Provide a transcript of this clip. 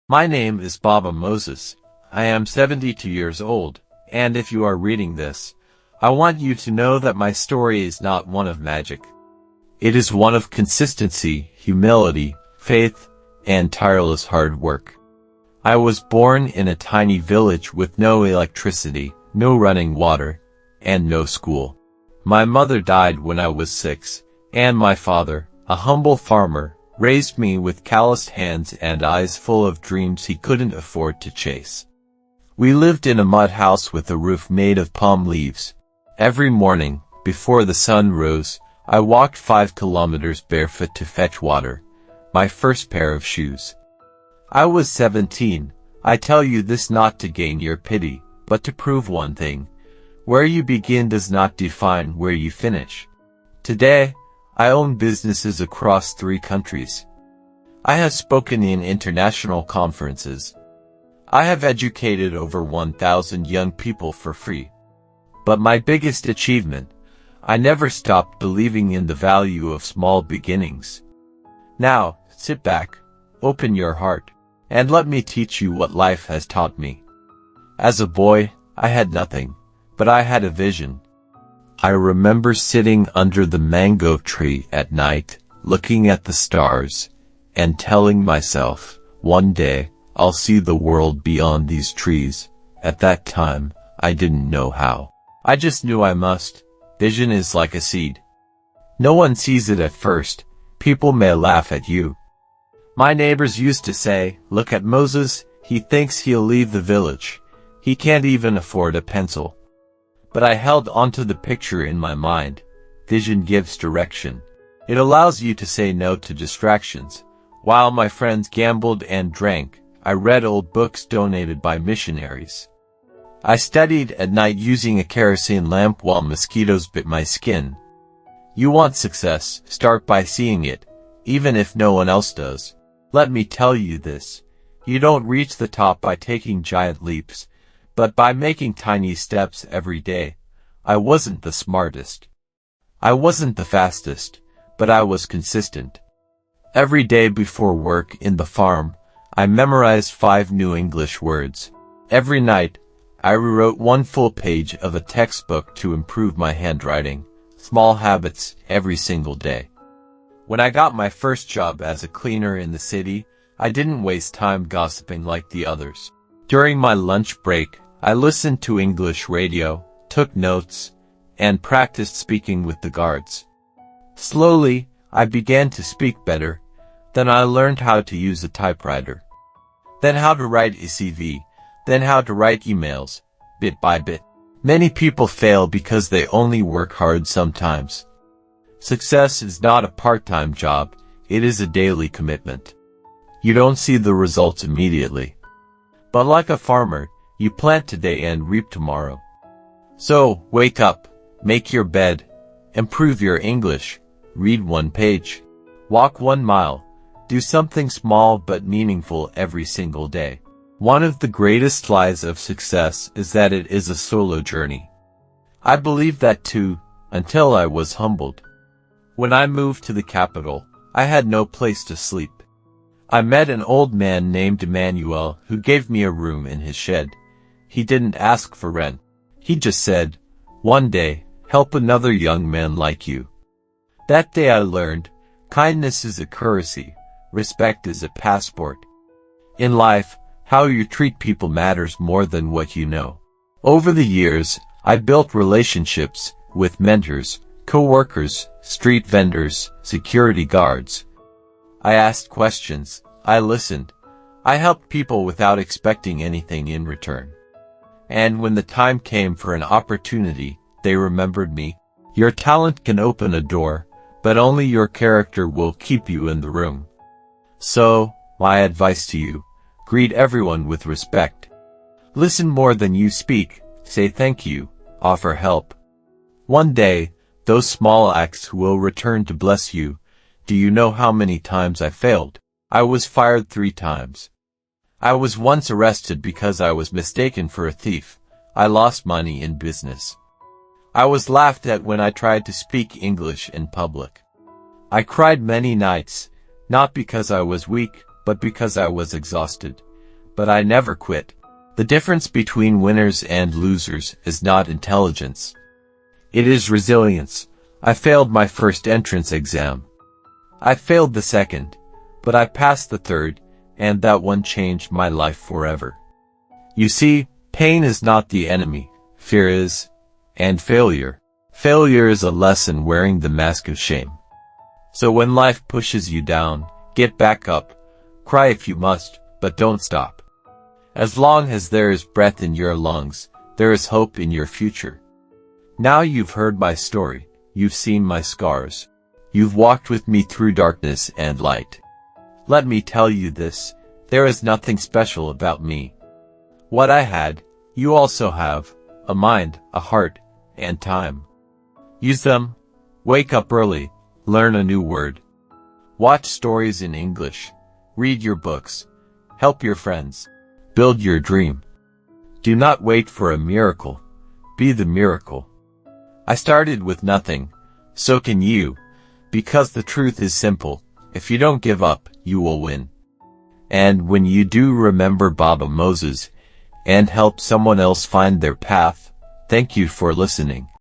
My name is Baba Moses. I am 72 years old, and if you are reading this, I want you to know that my story is not one of magic. It is one of consistency, humility, faith, and tireless hard work. I was born in a tiny village with no electricity, no running water, and no school. My mother died when I was 6, and my father, a humble farmer, raised me with calloused hands and eyes full of dreams he couldn't afford to chase. We lived in a mud house with a roof made of palm leaves. Every morning, before the sun rose, I walked 5 kilometers barefoot to fetch water, my first pair of shoes. I was 17. I tell you this not to gain your pity, but to prove one thing. Where you begin does not define where you finish. Today, I own businesses across 3 countries. I have spoken in international conferences. I have educated over 1,000 young people for free. But my biggest achievement, I never stopped believing in the value of small beginnings. Now, sit back, open your heart, and let me teach you what life has taught me. As a boy, I had nothing, but I had a vision. I remember sitting under the mango tree at night, looking at the stars, and telling myself, one day, I'll see the world beyond these trees. At that time, I didn't know how. I just knew I must. Vision is like a seed. No one sees it at first. People may laugh at you. My neighbors used to say, look at Moses, he thinks he'll leave the village. He can't even afford a pencil. But I held onto the picture in my mind. Vision gives direction. It allows you to say no to distractions. While my friends gambled and drank, I read old books donated by missionaries. I studied at night using a kerosene lamp while mosquitoes bit my skin. You want success, start by seeing it, even if no one else does. Let me tell you this. You don't reach the top by taking giant leaps, but by making tiny steps every day. I wasn't the smartest. I wasn't the fastest, but I was consistent. Every day before work in the farm, I memorized 5 new English words. Every night, I rewrote 1 full page of a textbook to improve my handwriting. Small habits every single day. When I got my first job as a cleaner in the city, I didn't waste time gossiping like the others. During my lunch break, I listened to English radio, took notes, and practiced speaking with the guards. Slowly, I began to speak better. Then I learned how to use a typewriter. Then how to write a CV. Then how to write emails, bit by bit. Many people fail because they only work hard sometimes. Success is not a part-time job, it is a daily commitment. You don't see the results immediately. But like a farmer, you plant today and reap tomorrow. So, wake up, make your bed, improve your English, read 1 page, walk 1 mile, do something small but meaningful every single day. One of the greatest lies of success is that it is a solo journey. I believed that too, until I was humbled. When I moved to the capital, I had no place to sleep. I met an old man named Emmanuel who gave me a room in his shed. He didn't ask for rent. He just said, one day, help another young man like you. That day I learned, kindness is a currency, respect is a passport. In life, how you treat people matters more than what you know. Over the years, I built relationships with mentors, co-workers, street vendors, security guards. I asked questions, I listened, I helped people without expecting anything in return. And when the time came for an opportunity, they remembered me. Your talent can open a door, but only your character will keep you in the room. So, my advice to you, greet everyone with respect. Listen more than you speak, say thank you, offer help. One day, those small acts will return to bless you. Do you know how many times I failed? I was fired 3 times. I was once arrested because I was mistaken for a thief. I lost money in business. I was laughed at when I tried to speak English in public. I cried many nights, not because I was weak, but because I was exhausted. but I never quit. The difference between winners and losers is not intelligence. It is resilience. I failed my first entrance exam. I failed the second, but I passed the third, and that one changed my life forever. You see, pain is not the enemy, fear is, and failure. Failure is a lesson wearing the mask of shame. So when life pushes you down, get back up, cry if you must, but don't stop. As long as there is breath in your lungs, there is hope in your future. Now you've heard my story, you've seen my scars. You've walked with me through darkness and light. Let me tell you this, there is nothing special about me. What I had, you also have, a mind, a heart, and time. Use them. Wake up early, learn a new word. Watch stories in English, read your books, help your friends, build your dream. Do not wait for a miracle, be the miracle. I started with nothing, so can you, because the truth is simple, if you don't give up, you will win. And when you do, remember Baba Moses, and help someone else find their path. Thank you for listening.